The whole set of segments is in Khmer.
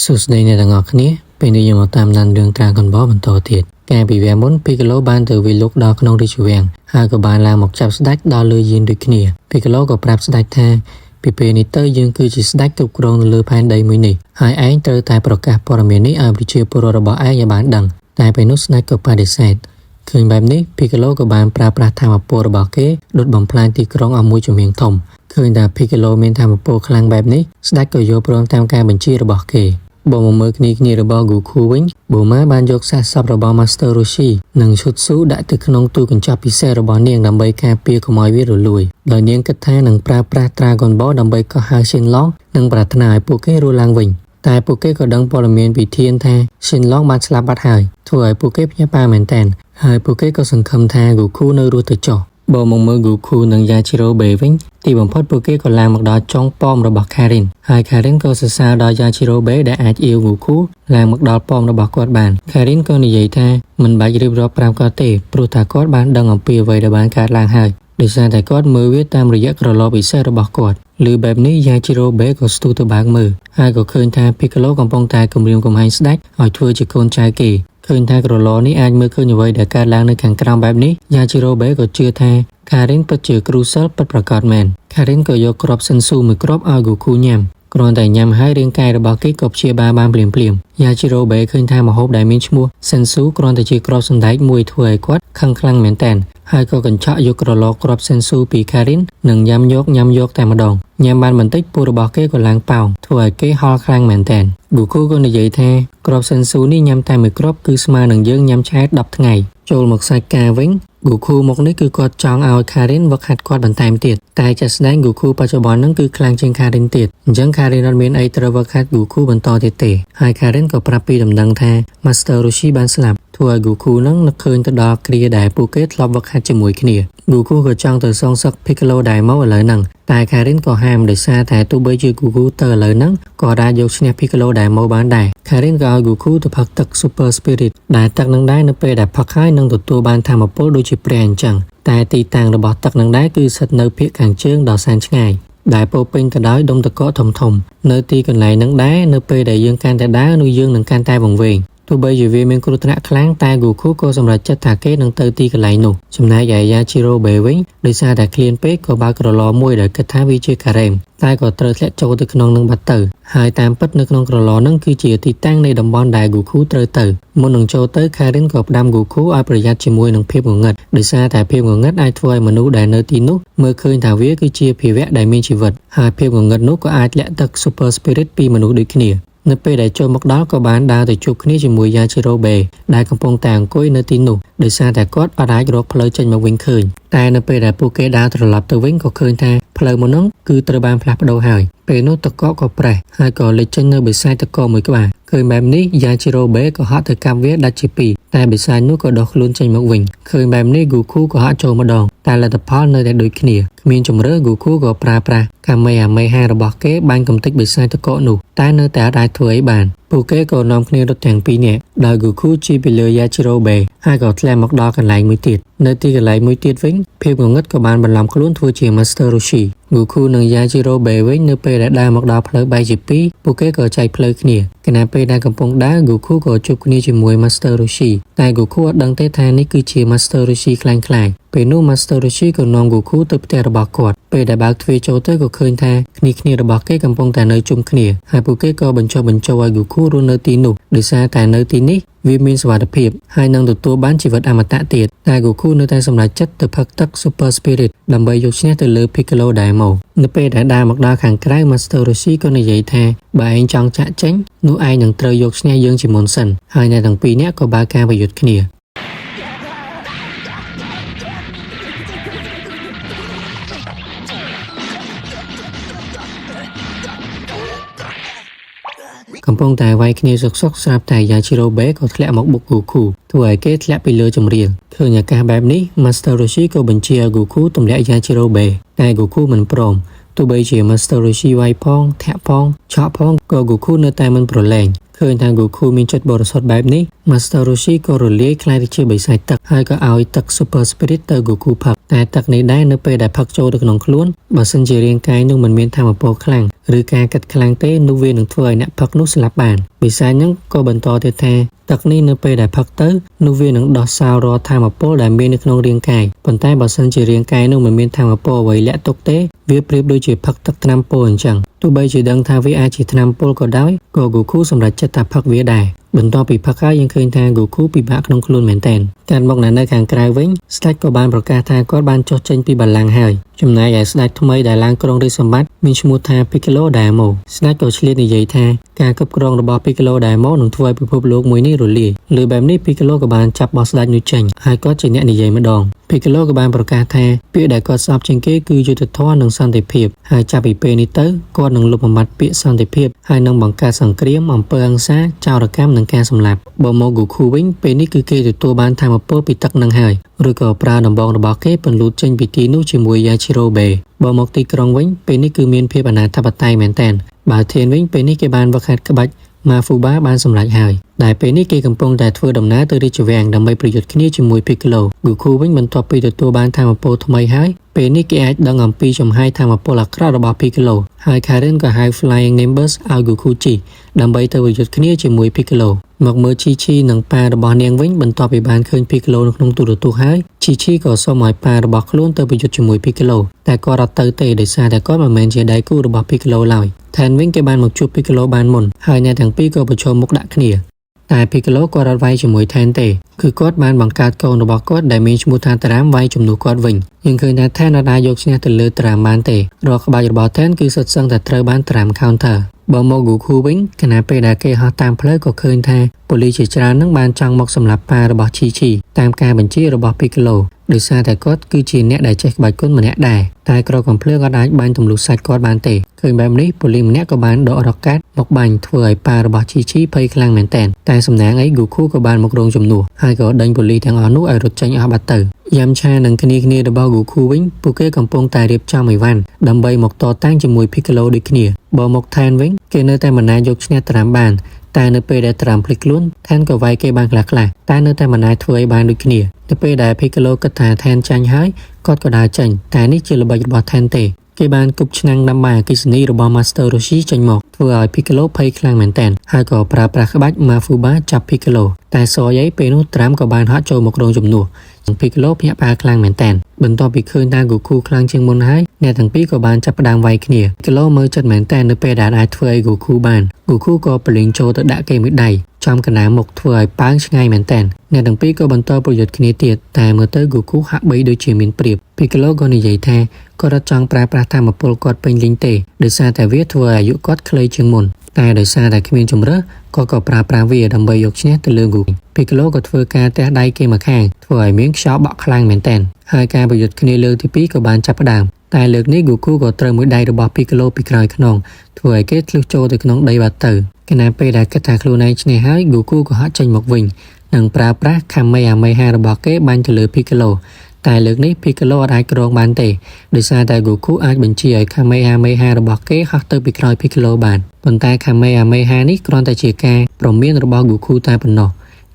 សួស្តីអ្នកទាំងអស់គ្នាពេលនេះយើងមកតាមដានរឿង Dragon Ball បន្តទៀតកាលពីវគ្គមុន Piccolo បានទៅវិលុកដល់ក្នុងរាជវាំងហើយក៏បានឡើងមកចាប់ស្ដេចដល់លើយានដូចគ្នា Piccolo ក៏ប្រាប់ស្ដេចថាពីពេលនេះទៅយើងគឺជាស្ដេចគ្រប់គ្រងនៅលើផែនដីមួយនេះហើយឯងត្រូវតែប្រកាសព័ត៌មាននេះឲ្យប្រជាពលរដ្ឋរបស់ឯងឲ្យបានដឹងតែពេលនោះស្ដេចក៏បដិសេធឃើញបែបនេះ Piccolo ក៏បានប្រើប្រាស់ថាមពលរបស់គេដុតបំផ្លាញទីក្រុងឲ្យមួយជំហៀងធំឃើញថា Piccolo មានថាមពលខ្លាំងបែបនេះស្ដេចក៏យល់ព្រមតាមការបញ្ជារបស់គេបើមកមើលគ្នារបស់ Goku វិញ Bulma បានយកសាសសពរបស់ Master Roshi និង Jutsu ដាក់ទៅក្នុងទូកញ្ចក់ពិសេសរបស់នាងដើម្បីការពារកុំឲ្យវារលួយដោយនាងគិតថានឹងប្រើប្រាស់ Dragon Ball ដើម្បីកោះហៅ Shenlong និងប្រាថ្នាឲ្យពួកគេរស់ឡើងវិញតែពួកគេក៏ដឹងព័ត៌មានពីធានថា Shenlong បានស្លាប់បាត់ហើយធ្វើឲ្យពួកគេភ្ញាក់ផ្អើលមែនទែនហើយពួកគេក៏សង្ឃឹមថា Goku នៅរស់ទៅចុះបើមកមើល Goku និង Yajirobe វិញទីបំផុតពួកគេក៏ឡើងមកដល់ចុងប៉មរបស់ Karin ហើយ Karin ក៏សរសើរដល់ Yajirobe ដែលអាចអៀវ Goku ឡើងមកដល់ប៉មរបស់គាត់បាន Karin ក៏និយាយថាមិនបាច់រៀបរាប់ប្រាប់គាត់ទេព្រោះថាគាត់បានដឹងអំពីអ្វីដែលបានកើតឡើងហើយដោយសារតែគាត់មើលវាតាមរយៈក្រឡពិសេសរបស់គាត់ឮបែបនេះ Yajirobe ក៏ស្ទុះទៅបើកមើលហើយក៏ឃើញថា Piccolo កំពុងតែគំរាមកំហែងស្ដេចឲ្យធ្វើជាកូនចៅគេឃើញថាក្រឡនេះអាចមើលឃើញអ្វីដែលកើតឡើងនៅខាងក្រោមបែបនេះ Yajirobe ក៏ជឿថា Karin ពិតជាគ្រូសិល្ប៍ពិតប្រាកដមែន Karin ក៏យកគ្រាប់សិនស៊ូមួយគ្រាប់ឲ្យ Goku ញ៉ាំគ្រាន់តែញ៉ាំហើយរាងកាយរបស់គេក៏ព្យាបាលបានភ្លាម Yajirobe ឃើញថាម្ហូបដែលមានឈ្មោះសិនស៊ូគ្រាន់តែជាគ្រាប់សណ្ដែកមួយធ្វើឲ្យគាត់ខឹងខ្លាំងមែនទែនហើយក៏កញ្ឆក់យកក្រឡគ្រាប់សិនស៊ូពី Karin និងញ៉ាំយកតែម្ដងញ៉ាំបានបន្តិចពោះរបស់គេក៏ឡើងប៉ោងធ្វើឲ្យគេហល់ខ្លាំងមែនទែន Goku ក៏និយាយថាគ្រាប់សិនស៊ូនេះញ៉ាំតែមួយគ្រាប់គឺស្មើនឹងយើងញ៉ាំឆែត10ថ្ងៃចូលមកសាច់ការវិញ Goku មកនេះគឺគាត់ចង់ឲ្យ Karin វឹកហាត់គាត់បន្ថែមទៀតតែជាក់ស្ដែង Goku បច្ចុប្បន្នហ្នឹងគឺខ្លាំងជាង Karin ទៀតអញ្ចឹង Karin អត់មានអីត្រូវវឹកហាត់ Goku បន្តទៀតទេហើយ Karin ក៏ប្រាប់ពីដំណឹងថា Master Roshi បានស្លាប់ធ្វើឲ្យ Goku នឹងនឹកឃើញទៅដល់គ្រាដែលពួកគេធ្លាប់វឹកហាត់ជាមួយគ្នា Goku ក៏ចង់ទៅសងសឹក Piccolo ដែរមកឥឡូវហ្នឹងតែ Karin ក៏ហាមដោយសារតែទោះបីជា Goku ទៅឥឡូវហ្នឹងក៏អាចយកឈ្នះ Piccolo ដែរមកបានដែរ Karin ក៏ឲ្យ Goku ទៅផឹកទឹក Super Spirit ដែលទឹកនឹងដែរនៅពេលដែលផឹកហើយនឹងទទួលបានថាមពលដូចជាព្រះអញ្ចឹងតែទីតាំងរបស់ទឹកនឹងដែរគឺស្ថិតនៅភាគខាងជើងដ៏សែនឆ្ងាយដែលពោពេញទៅដោយដុំតកកធំនៅទីកន្លែងនឹងដែរនៅពេលដែលយើងកាន់តែដើរនោះយើងនឹងកាន់តែវង្វេងទោះបីជាវាមានគ្រោះថ្នាក់ខ្លាំងតែ Goku ក៏សម្រេចចិត្តថាគេនឹងទៅទីកន្លែងនោះចំណែកឯ Yajirobe វិញដោយសារតែឃ្លានពេកក៏បើកក្រឡមួយដែលគិតថាវាជាការ៉េមតែក៏ត្រូវធ្លាក់ចូលទៅក្នុងនឹងបាត់ទៅហើយតាមពិតនៅក្នុងក្រឡនឹងគឺជាទីតាំងនៃតំបន់ដែល Goku ត្រូវទៅមុននឹងចូលទៅ Karin ក៏ផ្ដាំ Goku ឲ្យប្រយ័ត្នជាមួយនឹងភាពងងឹតដោយសារតែភាពងងឹតអាចធ្វើឲ្យមនុស្សដែលនៅទីនោះមើលឃើញថាវាគឺជាភាវៈដែលមានជីវិតហើយភាពងងឹតនោះក៏អាចលាក់ទឹក Super Spirit ពីមនុស្សដូចគ្នានៅពេលដែលចូលមកដល់ក៏បានដើរទៅជួបគ្នាជាមួយ Yajirobe ដែលកំពុងតែអង្គុយនៅទីនោះដោយសារតែគាត់អាចរកផ្លូវចេញមកវិញឃើញតែនៅពេលដែលពួកគេដើរត្រឡប់ទៅវិញក៏ឃើញថាផ្លូវមុននោះគឺត្រូវបានផ្លាស់ប្ដូរហើយពេលនោះតកកក៏ប្រេះហើយក៏លេចចេញនៅបិសាចតកមួយក្បាលឃើញបែបនេះ Yajirobe ក៏ហត់ទៅកាប់វាដាច់ជាពីរតែបិសាចនោះក៏ដុសខ្លួនចេញមកវិញឃើញបែបនេះ Goku ក៏ហត់ចូលម្ដងតែលទ្ធផលនៅតែដូចគ្នាគ្មានជំរឿ Goku ក៏ប្រើប្រាស់កាមេហារបស់គេបាញ់កំទេចបិសាចតកនោះតែនៅតែអាចធ្វើអីបានពួកគេក៏នាំគ្នារត់ទាំងពីរនាក់ដោយ Goku ជិះពីលើ Yajirobe ហើយក៏ធ្លាក់មកដល់កន្លែងមួយទៀតនៅទីកន្លែងមួយទៀតវិញភាពងងឹតក៏បានបន្លំខ្លួនធ្វើជា Master Roshi Goku និង Yajirobe វិញនៅពេលដែលដើរមកដល់ផ្លូវបែកជាពីរពួកគេក៏ចែកផ្លូវគ្នាខណៈពេលដែលកំពុងដើរ Goku ក៏ជួបគ្នាជាមួយ Master Roshi តែ Goku អត់ដឹងទេថានេះគឺជា Master Roshi ខ្លាំងខ្លាយពេលនោះ Master Roshi ក៏នាំ Goku ទៅផ្ទះរបស់គាត់ពេលដែលបើកទ្វារចូលទៅក៏ឃើញថាគ្នារបស់គេកំពុងតែនៅជុំគ្នាហើយពួកគេក៏បញ្ចុះបញ្ចូលឲ្យ Goku រស់នៅទីនោះដោយសារតែនៅទីនេះវាមានសុវត្ថិភាពហើយនឹងទទួលបានជីវិតអមតៈទៀតតែ Goku នៅតែសម្រេចចិត្តទៅផឹកទឹក Super Spirit ដើម្បីយកឈ្នះទៅលើ Piccolo ដែរមកនៅពេលដែលដើរមកដល់ខាងក្រៅ Master Roshi ក៏និយាយថាបើឯងចង់ចាក់ចេញនោះឯងនឹងត្រូវយកឈ្នះយើងជាមុនសិនហើយអ្នកទាំងពីរនាក់ក៏បើកការប្រយុទ្ធគ្នាកំពុងតែវាយគ្នាសុកស្រាប់តែ Yajirobe ក៏ធ្លាក់មកបុក Goku ធ្វើឲ្យគេធ្លាក់ពីលើចម្រៀងឃើញអាកាសបែបនេះ Master Roshi ក៏បញ្ជាឲ្យ Goku ទម្លាក់ Yajirobe តែ Goku មិនព្រមទោះបីជា Master Roshi វាយផងធាក់ផងឆក់ផងក៏ Goku នៅតែមិនប្រឡែងឃើញថា Goku មានចិត្តបរិសុទ្ធបែបនេះ Master Roshi ក៏រលាយខ្លាយទៅជាបិសាចទឹកហើយក៏ឲ្យទឹក Super Spirit ទៅ Goku ផឹក តែទឹកនេះដែរនៅពេលដែលផឹកចូលទៅក្នុងខ្លួនបើសិនជារាងកាយនោះមិនមានធម៌ពលខ្លាំងឬការកាត់ខ្លាំងទេនោះវានឹងធ្វើឲ្យអ្នកផឹកនោះស្លាប់បានវិស័យហ្នឹងក៏បន្តទៀតថាទឹកនេះនៅពេលដែលផឹកទៅនោះវានឹងដោះសោរាល់ធម៌ពលដែលមាននៅក្នុងរាងកាយប៉ុន្តែបើសិនជារាងកាយនោះមិនមានធម៌ពលអ្វីលាក់ទុកទេវាប្រៀបដូចជាផឹកទឹកថ្នាំពុលអញ្ចឹងទោះបីជាដឹងថាវាអាចជាថ្នាំពុលក៏ដោយក៏ Goku សម្រេចចិត្តថាផឹកវាដែរបន្ទាប់ពីផឹកហើយយើងឃើញថា Goku ពិបាកក្នុងខ្លួនមែនទែនតែមកនៅខាងក្រៅវិញស្ដេចក៏បានប្រកាសថាគាត់បានចុះចេញពីបល្ល័ង្កហើយចំណែកឯស្ដេចថ្មីដែលឡើងគ្រងរាជសម្បត្តិមានឈ្មោះថា Piccolo Daimon ស្ដេចក៏ឆ្លៀតនិយាយថាការគ្រប់គ្រងរបស់ Piccolo Daimon នឹងធ្វើឲ្យពិភពលោកមួយនេះរលាយលើបែបនេះ Piccolo ក៏បានចាប់បោះស្ដេចនោះចេញហើយគាត់ជាអ្នកនិយាយម្ដង Piccolo ក៏បានប្រកាសថាពាក្យដែលគាត់ស្អប់ជាងគេគឺយុត្តិធម៌និងសន្តិភាពហើយចាប់ពីពេលនេះទៅគាត់នឹងលុបបំបាត់ពាក្យសន្តិភាពហើយនឹងបង្កើតសង្គ្រាមអំពើហិង្សាចោរកម្មនិងការសម្លាប់បើមក Goku វិញពេលនេះគឺគេទទួលបានធម៌ពលពីទឹកនឹងហើយឬក៏ប្រើដំបងរបស់គេពន្លូតចេញពីទីនោះជាមួយ Yajirobe បើមកទីក្រុងវិញពេលនេះគឺមានភាពអនាធិបតេយ្យមែនទែនបើធានវិញពេលនេះគេបានវឹកហាត់ក្បាច់Mafuba បានសម្រេចហើយដែលពេលនេះគេកំពុងតែធ្វើដំណើរទៅរាជវាំងដើម្បីប្រយុទ្ធគ្នាជាមួយ Piccolo Goku វិញបន្ទាប់ពីទទួលបានធម៌ពលថ្មីហើយពេលនេះគេអាចដឹងអំពីចំហាយធម៌ពលអាក្រក់របស់ Piccolo ហើយ Karen ក៏ហៅ Flying Nimbus ឲ្យ Goku ជិះដើម្បីទៅប្រយុទ្ធគ្នាជាមួយ Piccolo មកមើល Chi-Chi និងប៉ារបស់នាងវិញបន្ទាប់ពីបានឃើញ Piccolo នៅក្នុងទូរទស្សន៍ហើយ Chi-Chi ក៏សូមឲ្យប៉ារបស់ខ្លួនទៅប្រយុទ្ធជាមួយ Piccolo តែគាត់អត់ទៅទេដោយសារតែគាត់មិនមែនជាដៃគូរបស់ Piccolo ឡើយថែមវិញគេបានមកជួប Piccolo បានមុនហើយអ្នកទាំងពីរក៏ប្រឈមមុខដាក់គ្នាតែ Piccolo គាត់អត់វាយជាមួយថែនទេគឺគាត់បានបង្កើតកូនរបស់គាត់ដែលមានឈ្មោះថាតារាមវាយជំនួសគាត់វិញយើងឃើញថាថែនអាចយកឈ្នះទៅលើតារាមបានទេរាល់ក្បាច់របស់ថែនគឺសុទ្ធសឹងតែត្រូវបានតារាម counter បើមក Goku វិញខណៈពេលដែលគេហោះតាមផ្លូវក៏ឃើញថាប៉ូលីសជាច្រើននឹងបានចង់មកសម្លាប់ប៉ារបស់ Chi-Chi តាមការបញ្ជារបស់ Piccolo ដោយសារតែគាត់គឺជាអ្នកដែលចេះក្បាច់គុណម្នាក់ដែរតែក្រកំភ្លើងក៏អាចបាញ់ទម្លុះសាច់គាត់បានទេឃើញបែបនេះប៉ូលីសម្នាក់ក៏បានដករ៉ុកកាតមកបាញ់ធ្វើឲ្យប៉ារបស់ Chi-Chi ភ័យខ្លាំងមែនទែនតែសំណាងអី Goku ក៏បានមករងជំនួសហើយក៏ដេញប៉ូលីសទាំងអស់នោះឲ្យរត់ចេញអស់បាត់ទៅយ៉ាំឆានិងគ្នារបស់ Goku វិញពួកគេកំពុងតែរៀបចំអីវ៉ាន់ដើម្បីមកតតាំងជាមួយ Piccolo ដូចគ្នាបើមកថែនវិញគេនៅតែមិនអាចយកឈ្នះតារាមបានតែនៅពេលដែលត្រាំភ្លេចខ្លួនថែនក៏វាយគេបានខ្លះៗតែនៅតែមិនអាចធ្វើឲ្យបានដូចគ្នាទៅពេលដែល Piccolo គិតថាថែនចាញ់ហើយគាត់ក៏ដើរចេញតែនេះជាល្បិចរបស់ថែនទេគេបានគប់ឆ្នាំងដាំបាយអគ្គិសនីរបស់ Master Roshi ចេញមកធ្វើឲ្យ Piccolo ភ័យខ្លាំងមែនទែនហើយក៏ប្រើប្រាស់ក្បាច់ Mafuba ចាប់ Piccolo តែសយឯពេលនោះត្រាំក៏បានហត់ចូលមករងជំនួសPiccolo ភ្ញាក់ផ្អើលខ្លាំងមែនទែនបន្ទាប់ពីឃើញថា Goku ខ្លាំងជាងមុនហើយអ្នកទាំងពីរក៏បានចាប់ផ្ដើមវាយគ្នា Piccolo មើលចិត្តមែនទែននៅពេលដែលអាចធ្វើឲ្យ Goku បាន Goku ក៏ប្រឡែងចូលទៅដាក់គេមួយដៃចំកណ្ដាលមុខធ្វើឲ្យប៉ើងឆ្ងាយមែនទែនអ្នកទាំងពីរក៏បន្តប្រយុទ្ធគ្នាទៀតតែមើលទៅ Goku ហាក់បីដូចជាមានប្រៀប Piccolo ក៏និយាយថាគាត់អត់ចង់ប្រើប្រាស់ធម៌ពលគាត់ពេញលេញទេដោយសារតែវាធ្វើឲ្យអាយុគាត់ខ្លីជាងមុនតែដោយសារតែគ្មានជំរើសគាត់ក៏ប្រើប្រាស់វាដើម្បីយកឈ្នះទៅលើ Goku Piccolo ក៏ធ្វើការទះដៃគេមកខាងធ្វើឲ្យមានខ្យល់បក់ខ្លាំងមែនទែនហើយការប្រយុទ្ធគ្នាលើកទី2ក៏បានចាប់ផ្ដើមតែលើកនេះ Goku ក៏ត្រូវមួយដៃរបស់ Piccolo ពីក្រោយខ្នងធ្វើឲ្យគេធ្លុះចូលទៅក្នុងដីបាត់ទៅខណៈពេលដែលគិតថាខ្លួនឯងឈ្នះហើយ Goku ក៏ហត់ចេញមកវិញនិងប្រើប្រាស់ Kamehameha របស់គេបាញ់ទៅលើ Piccolo តែលើកនេះ Piccolo អាចគ្រងបានទេដោយសារតែ Goku អាចបញ្ជាឲ្យ Kamehameha របស់គេហោះទៅពីក្រោយ Piccolo បានប៉ុន្តែ Kamehameha នេះគ្រាន់តែជាការព្រមានរបស់ Goku តែប៉ុណ្ណោះ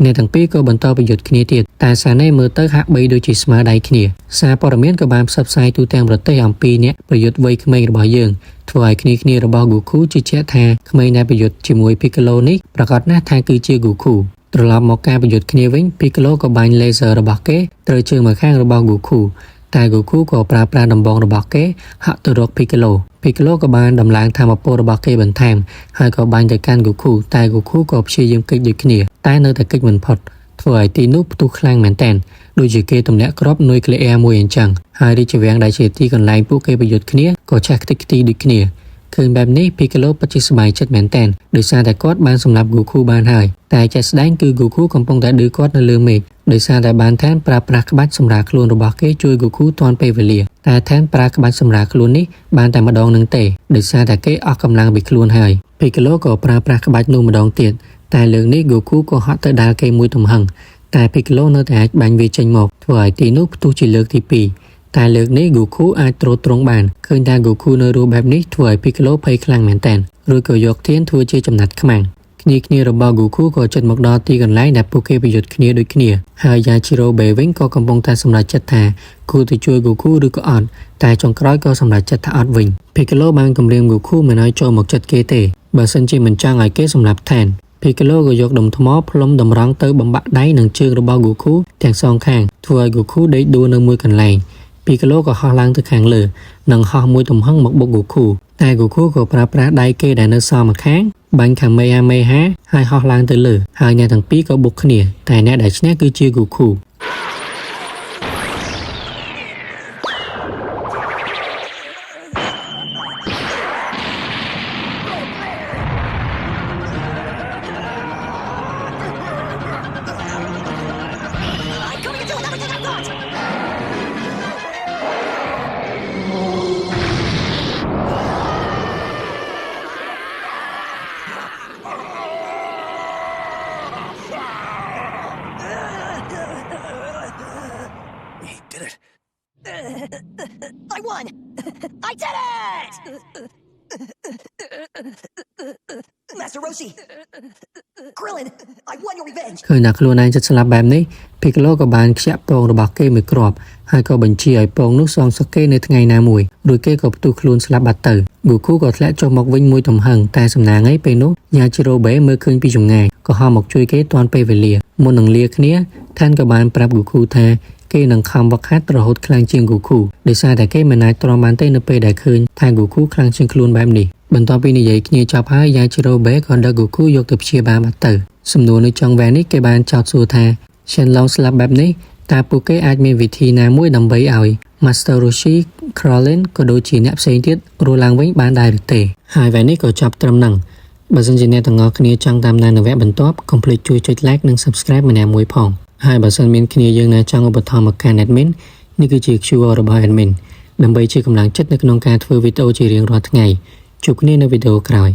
អ្នកទាំងពីរក៏បន្តប្រយុទ្ធគ្នាទៀតតែសារនេះមើលទៅហាក់បីដូចជាស្មើដៃគ្នាសារព័ត៌មានក៏បានផ្សព្វផ្សាយទូទាំងប្រទេសអំពីអ្នកប្រយុទ្ធវ័យក្មេងរបស់យើងធ្វើឲ្យគ្នារបស់ Goku ជឿជាក់ថាក្មេងដែលប្រយុទ្ធជាមួយ Piccolo នេះប្រកាសណាស់ថាគឺជា Goku ត្រឡប់មកការប្រយុទ្ធគ្នាវិញ Piccolo ក៏បាញ់ laser របស់គេត្រូវជើងម្ខាងរបស់ Goku តែ Goku ក៏ប្រើប្រាស់ដំបងរបស់គេហាក់ទៅរក Piccolo ក៏បានដំឡើងធម៌ពលរបស់គេបន្ថែមហើយក៏បាញ់ទៅកាន់ Goku តែ Goku ក៏ព្យាយាមគេចដូចគ្នាតែនៅតែគេចមិនផុតធ្វើឲ្យទីនោះផ្ទុះខ្លាំងមែនទែនដូចជាគេទម្លាក់គ្រាប់នុយក្លេអ៊ែរមួយអញ្ចឹងហើយរាជវាំងដែលជាទីកន្លែងពួកគេប្រយុទ្ធគ្នាក៏ឆេះខ្ទេចខ្ទីដូចគ្នាឃើញបែបនេះ Piccolo ពិតជាសប្បាយចិត្តមែនទែនដោយសារតែគាត់បានសម្លាប់ Goku បានហើយតែជាក់ស្ដែងគឺ Goku កំពុងតែឌឺគាត់នៅលើមេឃដោយសារតែបានថែនប្រើប្រាស់ក្បាច់សម្រាលខ្លួនរបស់គេជួយ Goku ទាន់ពេលវេលាតែថែនប្រើក្បាច់សម្រាលខ្លួននេះបានតែម្ដងនឹងទេដោយសារតែគេអស់កម្លាំងពីខ្លួនហើយ Piccolo ក៏ប្រើប្រាស់ក្បាច់នោះម្ដងទៀតតែលើកនេះ Goku ក៏ហត់ទៅដាល់គេមួយទំហឹងតែ Piccolo នៅតែអាចបាញ់វាចេញមកធ្វើឲ្យទីនោះផ្ទុះជាលើកទី2តែលើកនេះ Goku អាចទ្រទ្រង់បានឃើញថា Goku នៅរស់បែបនេះធ្វើឲ្យ Piccolo ភ័យខ្លាំងមែនទែនរួចក៏យកធានធ្វើជាចំណាត់ខ្មាំង គ្នារបស់ Goku ក៏ចិត្តមកដល់ទីកន្លែងដែលពួកគេប្រយុទ្ធគ្នាដូចគ្នាហើយ Yajiro Be វិញក៏កំពុងតែសម្រេចចិត្តថាគួរទៅជួយ Goku ឬក៏អត់តែចុងក្រោយក៏សម្រេចចិត្តថាអត់វិញ Piccolo បានគំរាម Goku មិនឲ្យចូលមកចិត្តគេទេបើសិនជាមិនចង់ឲ្យគេសម្លាប់ថែន Piccolo ក៏យកដុំថ្មផ្លុំតម្រង់ទៅបំបាក់ដៃនិងជើងរបស់ Goku ទាំងសងខាងធ្វើឲ្យ Goku ដេកដួលនៅមួយកន្លែង Piccolo ក៏ហោះឡើងទៅខាងលើនិងហោះមួយទំហឹងមកបុក Goku តែ Goku ក៏ប្រើប្រាស់ដៃគេដែលនៅសល់ម្ខាងបាញ់ Kamehameha ហើយហោះឡើងទៅលើហើយអ្នកទាំងពីរក៏បុកគ្នាតែអ្នកដែលឈ្នះគឺជា Goku I won! I did it! Master Roshi! Krillin, I won your revenge! ឃើញថាខ្លួនឯងចិត្តស្លាប់បែបនេះ Piccolo ក៏បានខ្ជាក់ពងរបស់គេមួយគ្រាប់ហើយក៏បញ្ជាឲ្យពងនោះសងសឹកគេនៅថ្ងៃណាមួយរួចគេក៏ផ្ទុះខ្លួនស្លាប់បាត់ទៅ Goku ក៏ធ្លាក់ចុះមកវិញមួយទំហឹងតែសំណាងឯពេលនោះ Yajiro Be មើលឃើញពីចម្ងាយក៏ហៅមកជួយគេទាន់ពេលវេលាមុននឹងលាគ្នាថានក៏បានប្រាប់ Goku ថាគេនឹងខំវឹកហាត់រហូតខ្លាំងជាង Goku ដោយសារតែគេមិនអាចទ្រាំបានទេនៅពេលដែលឃើញថា Goku ខ្លាំងជាងខ្លួនបែបនេះបន្ទាប់ពីនិយាយគ្នាចប់ហើយ Yajiro Be ក៏ដឹក Goku យកទៅព្យាបាលបាត់ទៅសំណួរនៅចុងវែងនេះគេបានចោទសួរថា Shenlong ស្លាប់បែបនេះតើពួកគេអាចមានវិធីណាមួយដើម្បីឲ្យ Master Roshi, Krillin ក៏ដូចជាអ្នកផ្សេងទៀតរស់ឡើងវិញបានដែរឬទេហើយវែងនេះក៏ចប់ត្រឹមហ្នឹងបើសិនជាអ្នកទាំងអស់គ្នាចង់តាមដាននៅវគ្គបន្ទាប់កុំភ្លេចជួយចុច like និង subscribe ម្នាក់មួយផងហើយបើសិនមានគ្នាយើងណាចង់ឧបត្ថម្ភមកកាន់ admin នេះគឺជា QR របស់ admin ដើម្បីជាកម្លាំងចិត្តនៅក្នុងការធ្វើវីដេអូជារៀងរាល់ថ្ងៃជួបគ្នានៅវីដេអូក្រោយ